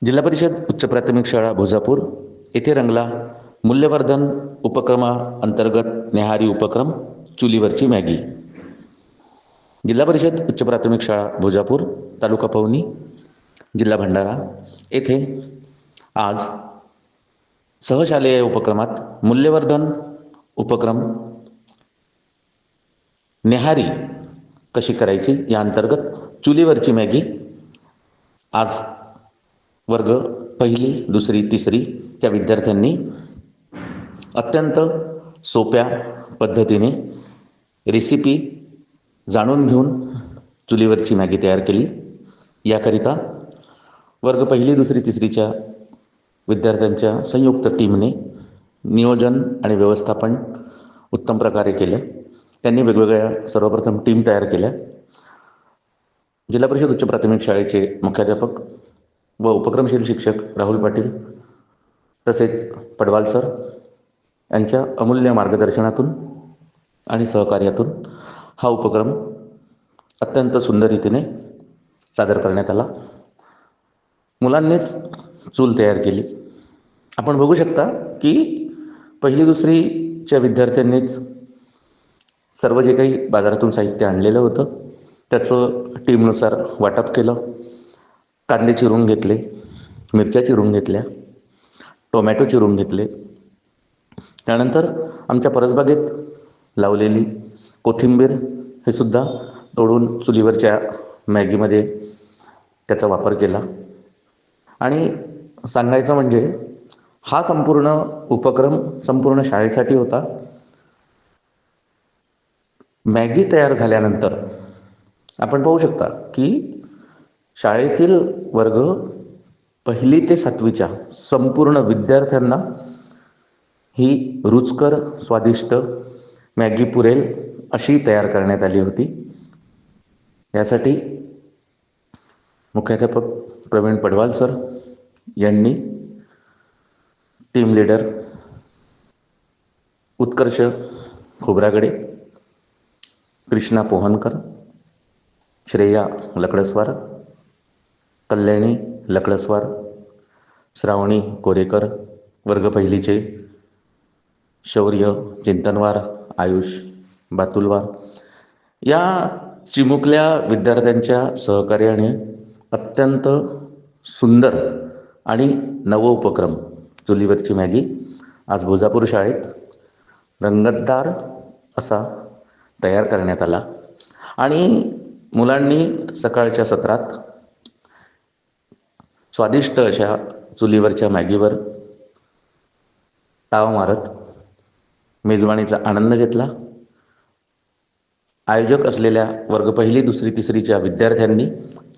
जिल्हा परिषद उच्च प्राथमिक शाळा भोजापूर येथे रंगला मूल्यवर्धन उपक्रमाअंतर्गत न्याहारी उपक्रम चुलीवरची मॅगी. जिल्हा परिषद उच्च प्राथमिक शाळा भोजापूर तालुका पवनी जिल्हा भंडारा येथे आज सहशालेय उपक्रमात मूल्यवर्धन उपक्रम न्याहारी कशी करायची या अंतर्गत चुलीवरची मॅगी आज वर्ग पहिली दुसरी तिसरी त्या विद्यार्थ्यांनी अत्यंत सोप्या पद्धतीने रेसिपी जाणून घेऊन चुलीवरची मॅगी तयार केली. याकरिता वर्ग पहिली दुसरी तिसरीच्या विद्यार्थ्यांच्या संयुक्त टीमने नियोजन आणि व्यवस्थापन उत्तम प्रकारे केलं. त्यांनी वेगवेगळ्या सर्वप्रथम टीम तयार केल्या. जिल्हा परिषद उच्च प्राथमिक शाळेचे मुख्याध्यापक व उपक्रमशील शिक्षक राहुल पाटील तसेच पडवाल सर यांच्या अमूल्य मार्गदर्शनातून आणि सहकार्यातून हा उपक्रम अत्यंत सुंदर रीतीने सादर करण्यात आला. मुलांनीच चूल तयार केली. आपण बघू शकता की पहिली दुसरीच्या विद्यार्थ्यांनीच सर्व जे काही बाजारातून साहित्य आणलेलं होतं त्याचं टीमनुसार वाटप केलं. कांदे चिरून घेतले, मिरच्या चिरून घेतल्या, टोमॅटो चिरून घेतले. त्यानंतर आमच्या परसबागेत लावलेली कोथिंबीर हे सुद्धा तोडून चुलीवरच्या मॅगीमध्ये त्याचा वापर केला. आणि सांगायचं म्हणजे हा संपूर्ण उपक्रम संपूर्ण शाळेसाठी होता. मॅगी तयार झाल्यानंतर आपण पाहू शकता की शाळेतील वर्ग पहिली ते सातवीच्या संपूर्ण विद्यार्थ्यांना ही रुचकर स्वादिष्ट मॅगी पुरेल अशी तयार करण्यात आली होती. यासाठी मुख्याध्यापक प्रवीण पडवाल सर यांनी टीम लीडर उत्कर्ष खोब्रागडे, कृष्णा पोहनकर, श्रेया लकडसवार, कल्याणी लकडसवार, श्रावणी कोरेकर, वर्ग पहिलीचे शौर्य चिंतनवार, आयुष बातुलवार या चिमुकल्या विद्यार्थ्यांच्या सहकार्याने अत्यंत सुंदर आणि नव उपक्रम चुलीवरची मॅगी आज भोजापूर शाळेत रंगतदार असा तयार करण्यात आला. आणि मुलांनी सकाळच्या सत्रात स्वादिष्ट अशा चुलीवरच्या मॅगीवर ताव मारत मेजवानीचा आनंद घेतला. आयोजक असलेल्या वर्ग पहिली दुसरी तिसरीच्या विद्यार्थ्यांनी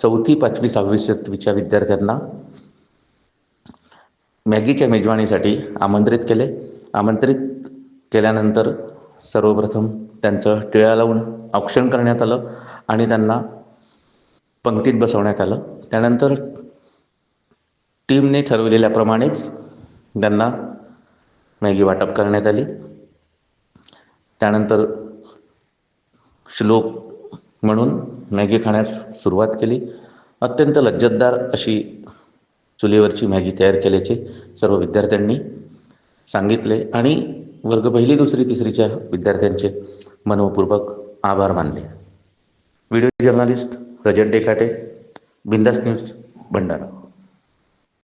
चौथी पाचवी सहावी सातवीच्या विद्यार्थ्यांना मॅगीच्या मेजवानीसाठी आमंत्रित केले. आमंत्रित केल्यानंतर सर्वप्रथम त्यांचं टिळा लावून औक्षण करण्यात आलं आणि त्यांना पंक्तीत बसवण्यात आलं. त्यानंतर टीमने ठरवलेल्याप्रमाणेच त्यांना मॅगी वाटप करण्यात आली. त्यानंतर श्लोक म्हणून मॅगी खाण्यास सुरुवात केली. अत्यंत लज्जतदार अशी चुलीवरची मॅगी तयार केल्याचे सर्व विद्यार्थ्यांनी सांगितले आणि वर्ग पहिली दुसरी तिसरीच्या विद्यार्थ्यांचे मनपूर्वक आभार मानले. व्हिडिओ जर्नलिस्ट रजत डेकाटे, बिंदास न्यूज, भंडारा.